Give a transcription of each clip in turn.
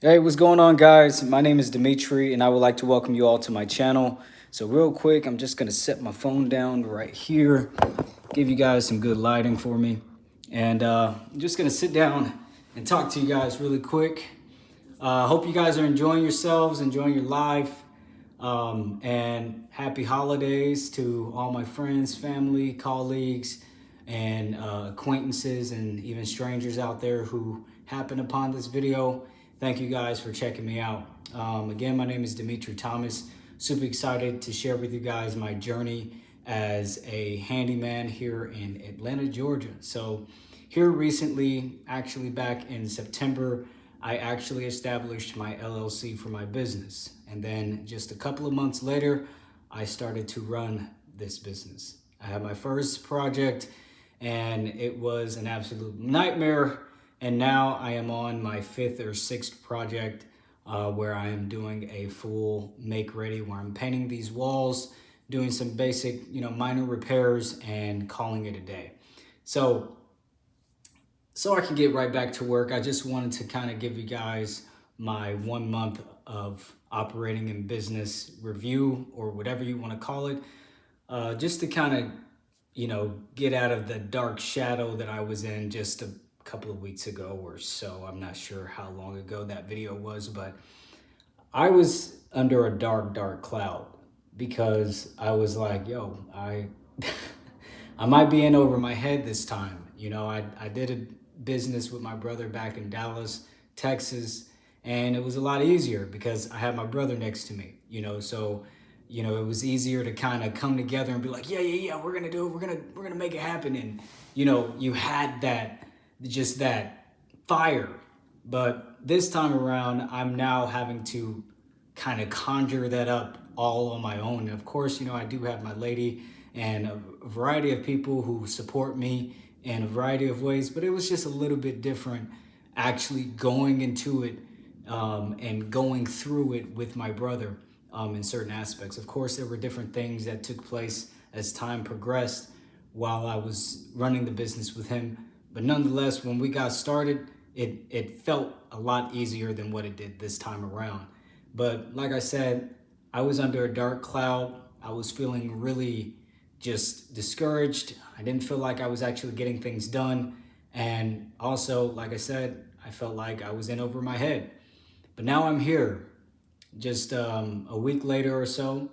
Hey, what's going on, guys? My name is Dimitri, and I would like to welcome you all to my channel. So, real quick, I'm just gonna set my phone down right here, give you guys some good lighting for me, and I'm just gonna sit down and talk to you guys really quick. Hope you guys are enjoying yourselves, enjoying your life, and happy holidays to all my friends, family, colleagues, and acquaintances, and even strangers out there who happen upon this video. Thank you guys for checking me out. Again, my name is Dimitri Thomas. Super excited to share with you guys my journey as a handyman here in Atlanta, Georgia. So, here recently, actually back in September, I actually established my LLC for my business. And then just a couple of months later, I started to run this business. I had my first project and it was an absolute nightmare. And now I am on my fifth or sixth project where I am doing a full make ready, where I'm painting these walls, doing some basic, minor repairs and calling it a day. So I can get right back to work, I just wanted to kind of give you guys my 1 month of operating in business review, or whatever you want to call it, just to kind of, get out of the dark shadow that I was in just a couple of weeks ago or so. I'm not sure how long ago that video was, but I was under a dark, dark cloud because I was like, yo, I might be in over my head this time. I did a business with my brother back in Dallas, Texas, and it was a lot easier because I had my brother next to me, so it was easier to kind of come together and be like, yeah, we're gonna do it, we're gonna make it happen. And you had that fire. But this time around, I'm now having to kind of conjure that up all on my own. And of course, I do have my lady and a variety of people who support me in a variety of ways, but it was just a little bit different actually going into it, and going through it with my brother, in certain aspects. Of course, there were different things that took place as time progressed while I was running the business with him. But nonetheless, when we got started, it felt a lot easier than what it did this time around. But like I said, I was under a dark cloud. I was feeling really just discouraged. I didn't feel like I was actually getting things done. And also, like I said, I felt like I was in over my head. But now I'm here, just a week later or so,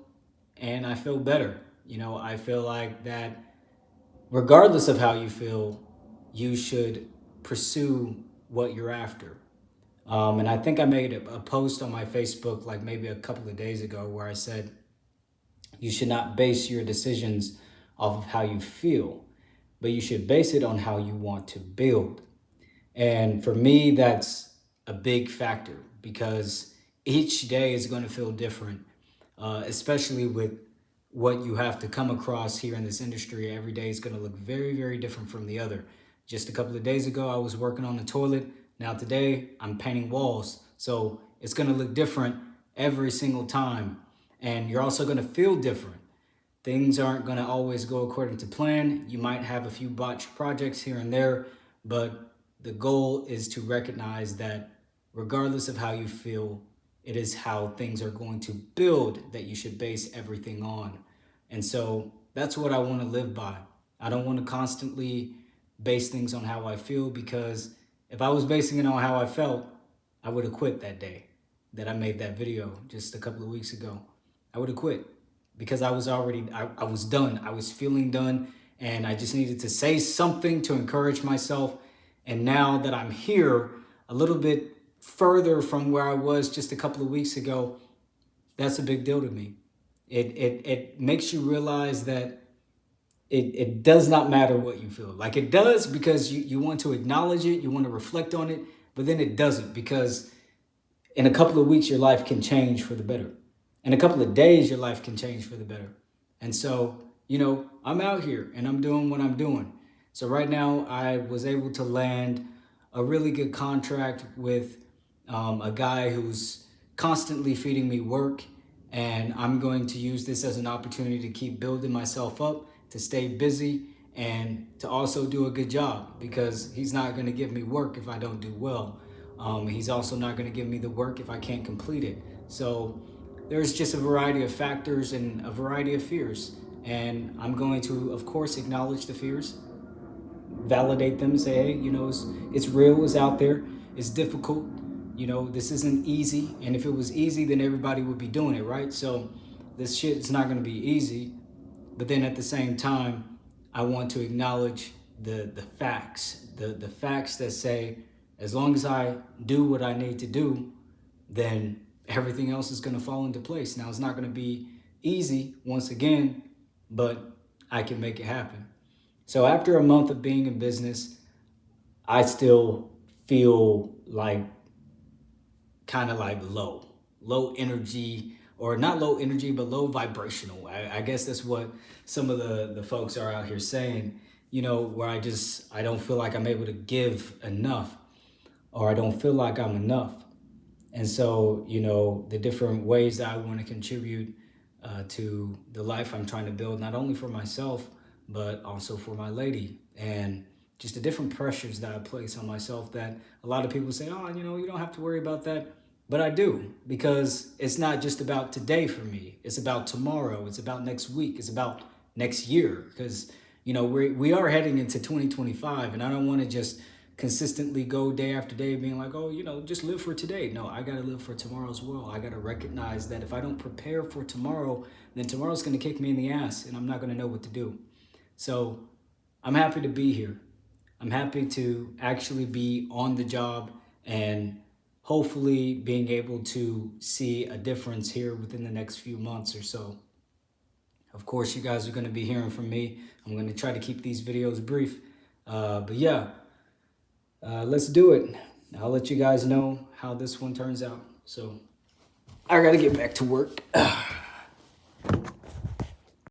and I feel better. I feel like that regardless of how you feel, you should pursue what you're after. And I think I made a post on my Facebook like maybe a couple of days ago where I said you should not base your decisions off of how you feel, but you should base it on how you want to build. And for me, that's a big factor because each day is going to feel different, especially with what you have to come across here in this industry. Every day is going to look very, very different from the other. Just a couple of days ago, I was working on the toilet. Now today, I'm painting walls. So it's going to look different every single time. And you're also going to feel different. Things aren't going to always go according to plan. You might have a few botched projects here and there, but the goal is to recognize that regardless of how you feel, it is how things are going to build that you should base everything on. And so that's what I want to live by. I don't want to constantly base things on how I feel, because if I was basing it on how I felt, I would have quit that day that I made that video just a couple of weeks ago. I would have quit because I was done. I was feeling done, and I just needed to say something to encourage myself. And now that I'm here a little bit further from where I was just a couple of weeks ago, that's a big deal to me. It makes you realize that it does not matter what you feel. Like, it does because you want to acknowledge it, you want to reflect on it, but then it doesn't, because in a couple of weeks, your life can change for the better. In a couple of days, your life can change for the better. And so, I'm out here and I'm doing what I'm doing. So right now, I was able to land a really good contract with a guy who's constantly feeding me work. And I'm going to use this as an opportunity to keep building myself up, to stay busy, and to also do a good job, because he's not going to give me work if I don't do well. He's also not going to give me the work if I can't complete it. So there's just a variety of factors and a variety of fears. And I'm going to, of course, acknowledge the fears, validate them, say, hey, it's real, it's out there, it's difficult. This isn't easy. And if it was easy, then everybody would be doing it, right? So this shit is not going to be easy. But then at the same time, I want to acknowledge the facts, the facts that say, as long as I do what I need to do, then everything else is going to fall into place. Now, it's not going to be easy once again, but I can make it happen. So after a month of being in business, I still feel like kind of like low energy, or not low energy, but low vibrational. I guess that's what some of the folks are out here saying, where I don't feel like I'm able to give enough, or I don't feel like I'm enough. And so, the different ways that I want to contribute to the life I'm trying to build, not only for myself, but also for my lady. And just the different pressures that I place on myself that a lot of people say, oh, you don't have to worry about that. But I do, because it's not just about today for me. It's about tomorrow. It's about next week. It's about next year. Because, we are heading into 2025, and I don't want to just consistently go day after day being like, oh, just live for today. No, I got to live for tomorrow as well. I got to recognize that if I don't prepare for tomorrow, then tomorrow's going to kick me in the ass and I'm not going to know what to do. So I'm happy to be here. I'm happy to actually be on the job and hopefully being able to see a difference here within the next few months or so. Of course, you guys are going to be hearing from me. I'm going to try to keep these videos brief. But yeah, let's do it. I'll let you guys know how this one turns out. So I got to get back to work.